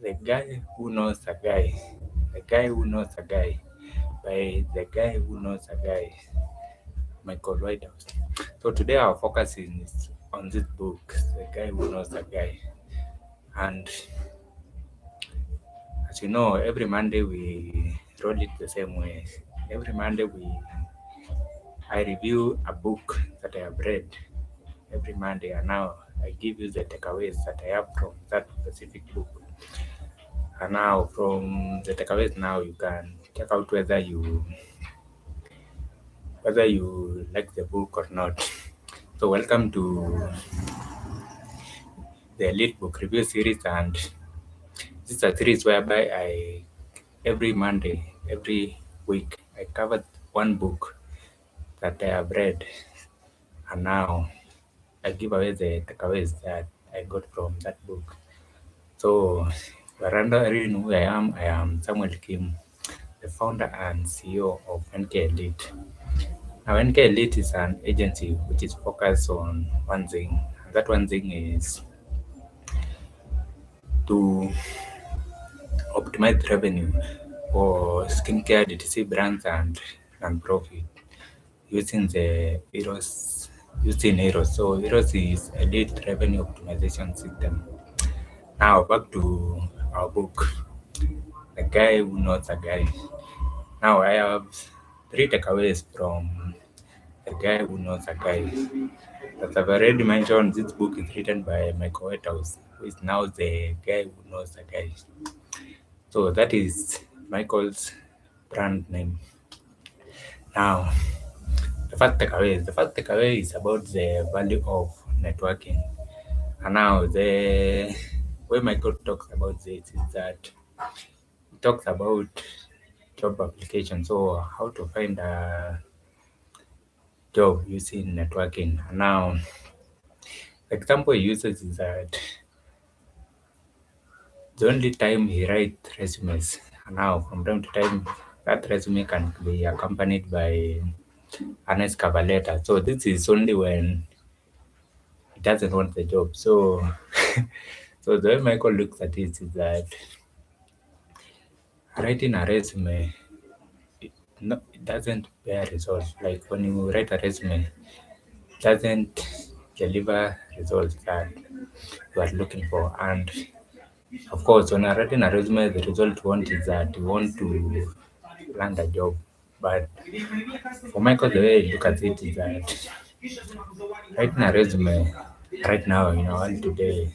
The Guy Who Knows a Guy. The Guy Who Knows a Guy by The Guy Who Knows a Guy, Michael Whitehouse. So today our focus is on this book, The Guy Who Knows a Guy. And as you know, every Monday we roll it the same way. Every Monday I review a book that I have read every Monday, and now I give you the takeaways that I have from that specific book. And now from the takeaways, now you can check out whether you like the book or not. So welcome to the Elite Book Review Series, and this is a series whereby every Monday, every week, I covered one book that I have read, and now I give away the takeaways that I got from that book. So, wondering who I am Samuel Kim, the founder and CEO of NK Elite. Now, NK Elite is an agency which is focused on one thing, and that one thing is to optimize revenue for skincare DTC brands and non-profit using the Eros. So Eros is a lead revenue optimization system. Now back to our book, The Guy Who Knows a Guy. Now I have three takeaways from The Guy Who Knows a Guy. As I've already mentioned, this book is written by Michael Whitehouse, who is now the guy who knows a guy. So that is Michael's brand name. Now, the first takeaway is about the value of networking. And now the way Michael talks about this is that he talks about job application. So how to find a job using networking. And now the example he uses is that the only time he writes resumes. And now from time to time that resume can be accompanied by a nice cover letter. So this is only when he doesn't want the job. So so the way Michael looks at it is that writing a resume, it doesn't bear results. Like when you write a resume, it doesn't deliver results that you are looking for. And of course, when you're writing a resume, the result you want is that you want to land a job. But for Michael, the way he look at it is that writing a resume right now in our world today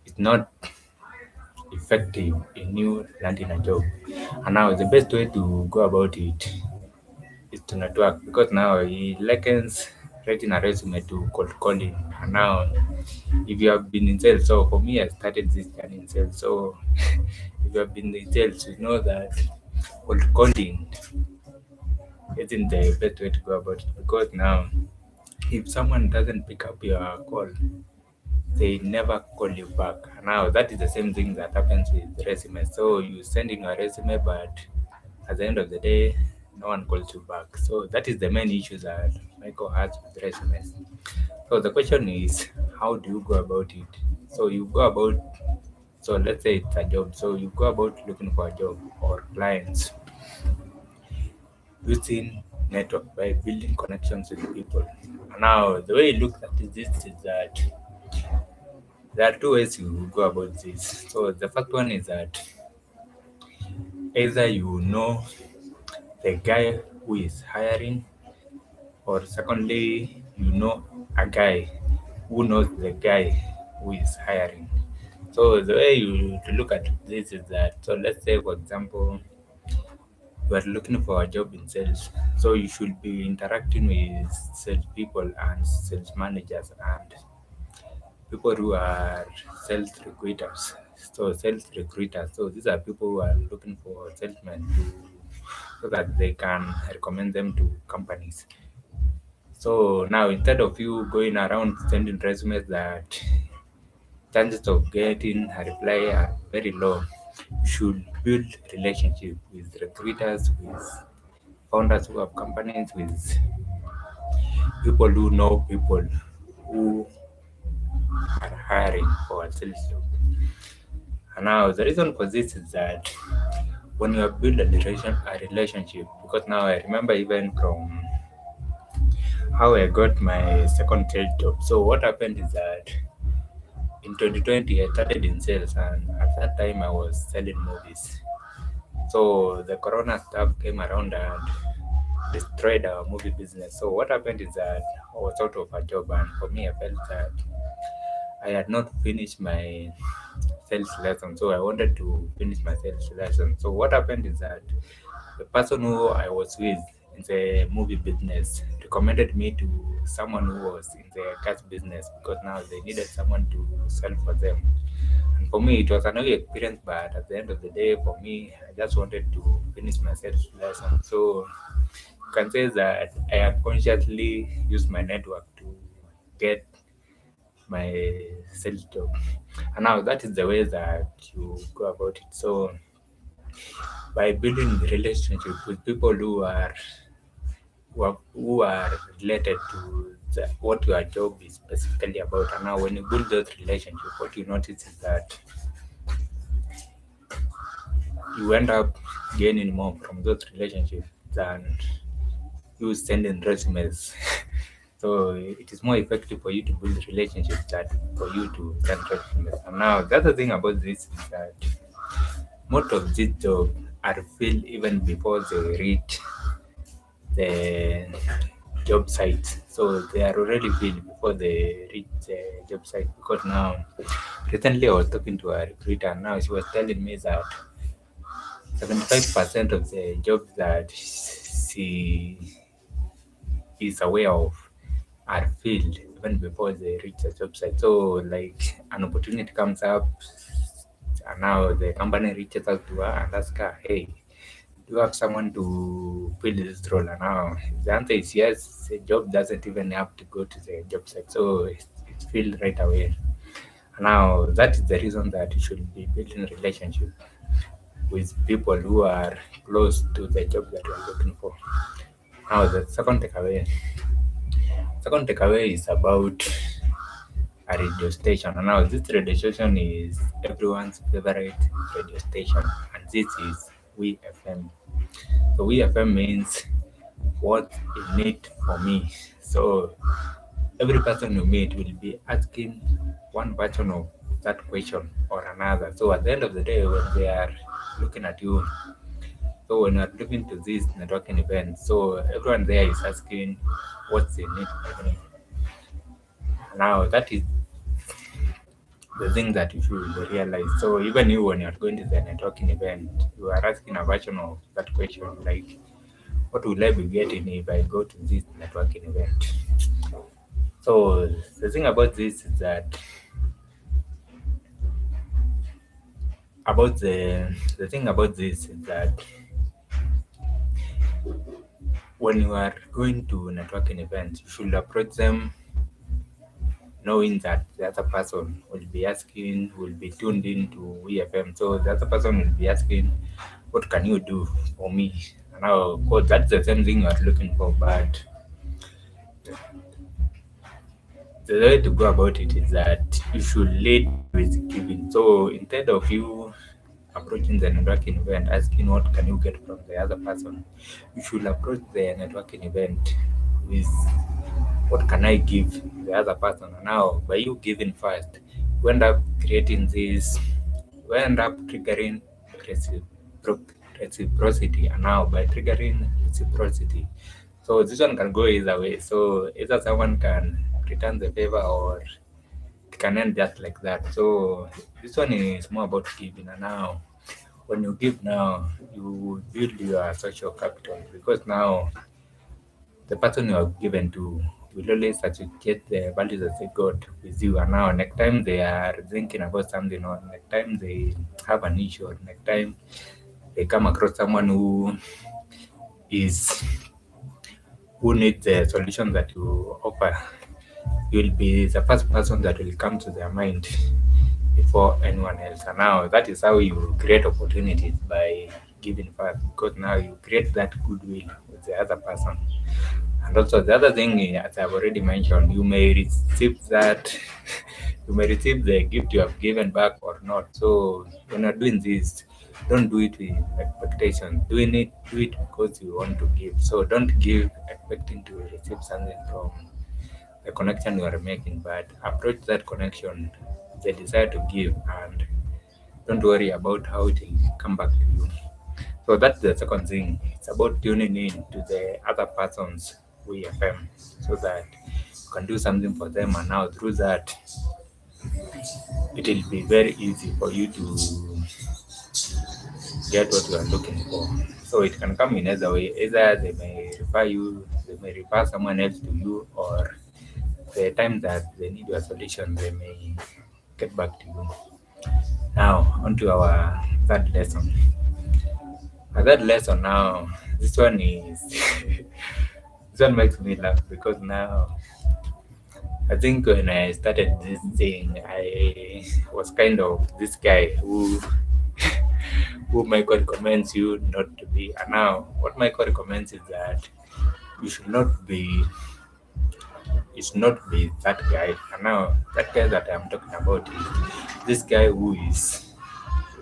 is not effective in you landing a job. And now the best way to go about it is to network, because now he likens writing a resume to cold calling. And now if you have been in sales, so for me I started this journey in sales. So if you have been in sales, you know that cold calling isn't the best way to go about it, because now if someone doesn't pick up your call, they never call you back. Now that is the same thing that happens with resume. So you send in your resume, but at the end of the day, no one calls you back. So that is the main issue that Michael has with resumes. So the question is, how do you go about it? So you go about, so let's say it's a job. So you go about looking for a job or clients using network by building connections with people. Now the way he looks at this is that there are two ways you go about this. So the first one is that either you know the guy who is hiring, or secondly, you know a guy who knows the guy who is hiring. So the way you to look at this is that, so let's say for example, you are looking for a job in sales. So you should be interacting with sales people and sales managers and people who are sales recruiters. So sales recruiters. So these are people who are looking for salesmen so that they can recommend them to companies. So now instead of you going around sending resumes that chances of getting a reply are very low, you should build relationship with recruiters, with founders who have companies, with people who know people who are hiring for a sales job. And now the reason for this is that when you have built a relationship, because now I remember even from how I got my second trade job. So what happened is that in 2020 I started in sales, and at that time I was selling movies. So the corona stuff came around and destroyed our movie business. So what happened is that I was out of a job, and for me I felt that I had not finished my sales lesson. So I wanted to finish my sales lesson. So what happened is that the person who I was with in the movie business recommended me to someone who was in the gas business, because now they needed someone to sell for them. And for me, it was a new experience, but at the end of the day, for me, I just wanted to finish my sales lesson. So you can say that I unconsciously used my network to get my sales job. And now that is the way that you go about it. So by building relationship with people who are related to what your job is specifically about. And now when you build those relationships, what you notice is that you end up gaining more from those relationships than you sending resumes. So it is more effective for you to build relationships than for you to send resumes. And now the other thing about this is that most of these jobs are filled even before they reach the job site. So they are already filled before they reach the job site, because now recently I was talking to a recruiter, and now she was telling me that 75% of the jobs that she is aware of are filled even before they reach the job site. So like an opportunity comes up, and now the company reaches out to her and asks her, hey, do you have someone to fill this role? And now if the answer is yes, the job doesn't even have to go to the job site. So it's filled right away. And now that is the reason that you should be building relationship with people who are close to the job that you are looking for. Now the second takeaway is about a radio station. And now this radio station is everyone's favorite radio station, and this is We FM. So We FM means what in it for me. So every person you meet will be asking one version of that question or another. So at the end of the day, when they are looking at you, so when you're looking to this networking event, so everyone there is asking what's in it for me. Now that is the thing that you should realize. So even you, when you're going to the networking event, you are asking a version of that question, like, what will I be getting if I go to this networking event? So the thing about this is that the thing about this is that when you are going to networking events, you should approach them knowing that the other person will be tuned into EFM. So the other person will be asking, what can you do for me? Now, of course, that's the same thing you are looking for, but the way to go about it is that you should lead with giving. So instead of you approaching the networking event asking what can you get from the other person, you should approach the networking event with what can I give the other person. And now by you giving first, you end up creating this, you end up triggering reciprocity. And now by triggering reciprocity, so this one can go either way. So either someone can return the favor, or it can end just like that. So this one is more about giving. And now when you give now, you build your social capital, because now the person you have given to will always associate the values that they got with you. And now next time they are thinking about something, or next time they have an issue, or next time they come across someone is who needs the solution that you offer, you will be the first person that will come to their mind before anyone else. And now that is how you create opportunities, by giving first, because now you create that goodwill with the other person. And also the other thing, as I've already mentioned, you may receive that you may receive the gift you have given back or not. So when you're doing this, don't do it with expectation. Do it because you want to give. So don't give expecting to receive something from the connection you are making, but approach that connection with the desire to give, and don't worry about how it will come back to you. So that's the second thing. It's about tuning in to the other person's WFM so that you can do something for them, and now through that it will be very easy for you to get what you are looking for. So it can come in either way. Either they may refer someone else to you, or the time that they need your solution, they may get back to you. Now, on to our third lesson. Our third lesson now, this one is, this one makes me laugh because now, I think when I started this thing, I was kind of this guy who Michael recommends you not to be. And now, what Michael recommends is that you should not be, you should not be that guy. And now, that guy that I'm talking about is this guy who is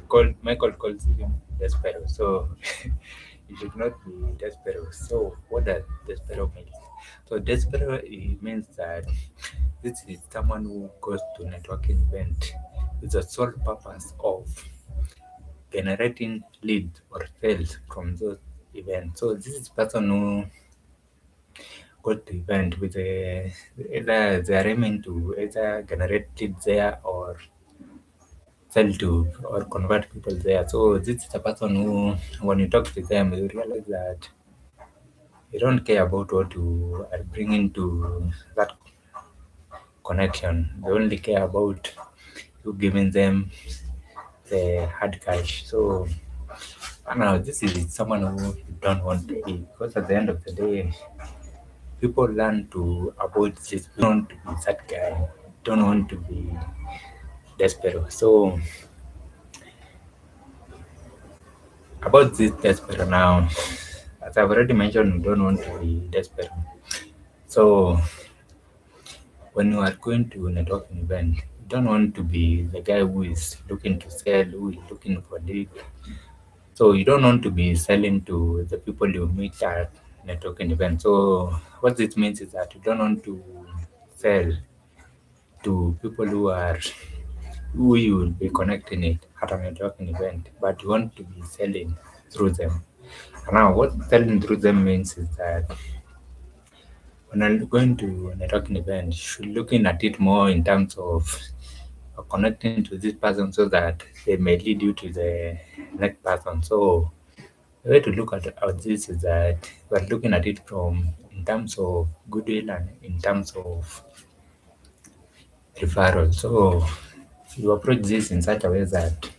called, Michael calls him Despero. So you should not be Despero. So what does Despero mean? So Despero, it means that this is someone who goes to networking event with the sole purpose of generating leads or sales from those events. So this is person who got to event with a, either they are aiming to either generate leads there or sell to or convert people there. So this is a person who, when you talk to them, you realize that you don't care about what you are bringing to that connection. They only care about you giving them the hard cash. So now this is someone who you don't want to be, because at the end of the day, people learn to avoid this. You don't want to be that guy. You don't want to be desperate. So about this desperate now, as I've already mentioned, we don't want to be desperate. So when you are going to a networking event, you don't want to be the guy who is looking to sell, who is looking for lead. So you don't want to be selling to the people you meet at networking event. So what this means is that you don't want to sell to people who you will be connecting it at a networking event, but you want to be selling through them. And now what selling through them means is that when I'm going to a networking event, you should looking at it more in terms of connecting to this person so that they may lead you to the next person. So the way to look at this is that we're looking at it from in terms of goodwill and in terms of referral. So you approach this in such a way that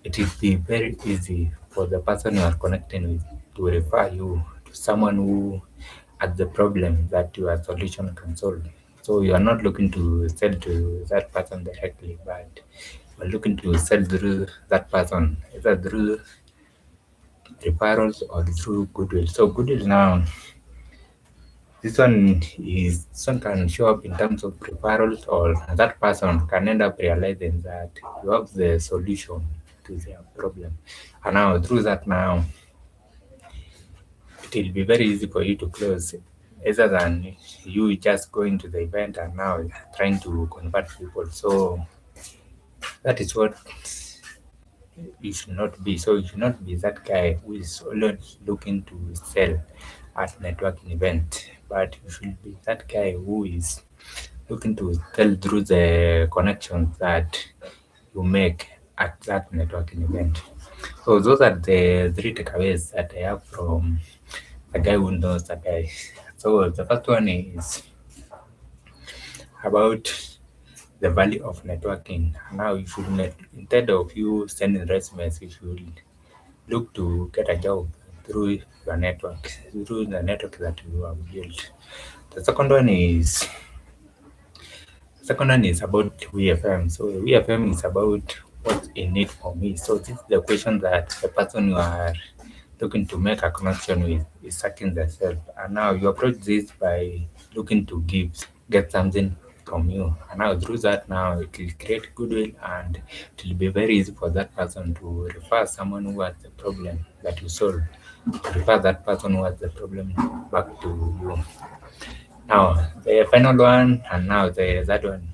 it will be very easy for the person you are connecting with to refer you to someone who has the problem that your solution can solve. So you are not looking to sell to that person directly, but you are looking to sell through that person, either through referrals or through goodwill. So goodwill now, this one can show up in terms of referrals, or that person can end up realizing that you have the solution to their problem. And now through that now it will be very easy for you to close, rather than you just going to the event and now trying to convert people. So that is what you should not be. So you should not be that guy who is always looking to sell at networking event, but you should be that guy who is looking to sell through the connections that you make at that networking event. So those are the three takeaways that I have from the guy who knows the guy. So the first one is about the value of networking. Now you should instead of you sending resumes, you should look to get a job through your network, through the network that you have built. The second one is about VFM. So VFM is about what's in it for me. So this is the question that the person you are looking to make a connection with is asking themselves. And now you approach this by looking to get something from you. And now through that, now it will create goodwill, and it will be very easy for that person to refer someone who has the problem that you solve, to refer that person who has the problem back to you. Now the final one, and now the third one,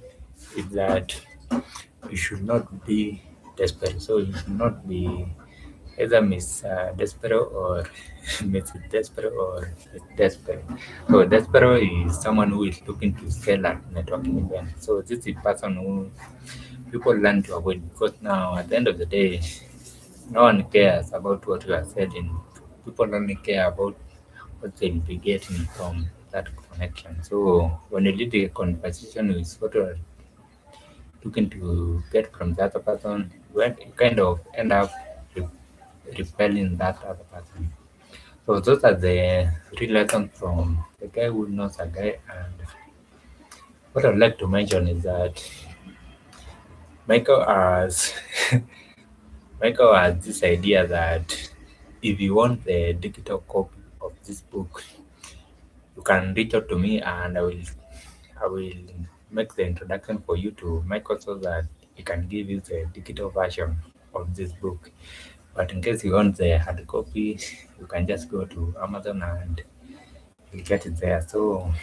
is that you should not be desperate. So you should not be either Miss Despero or Mrs. Despero or Despero. So Despero is someone who is looking to sell at networking event. So this is a person who people learn to avoid, because now at the end of the day, no one cares about what you are selling. People only care about what they'll be getting from that connection. So when you lead a conversation with what you're looking to get from the other person, you kind of end up re- repelling that other person. So those are the three lessons from the guy who knows a guy. And what I'd like to mention is that Michael has Michael has this idea that if you want the digital copy of this book, you can reach out to me, and I will make the introduction for you to Michael so that he can give you the digital version of this book. But in case you want the hard copy, you can just go to Amazon and you'll get it there. So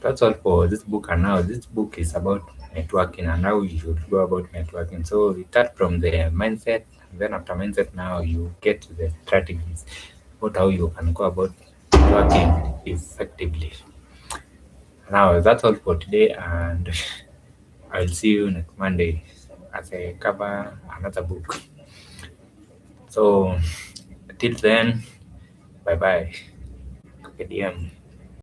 that's all for this book. And now this book is about networking and how you should go about networking. So we start from the mindset, and then after mindset, now you get to the strategies about how you can go about networking effectively. Now that's all for today, and I'll see you next Monday as I cover another book. So till then, bye bye. KDM.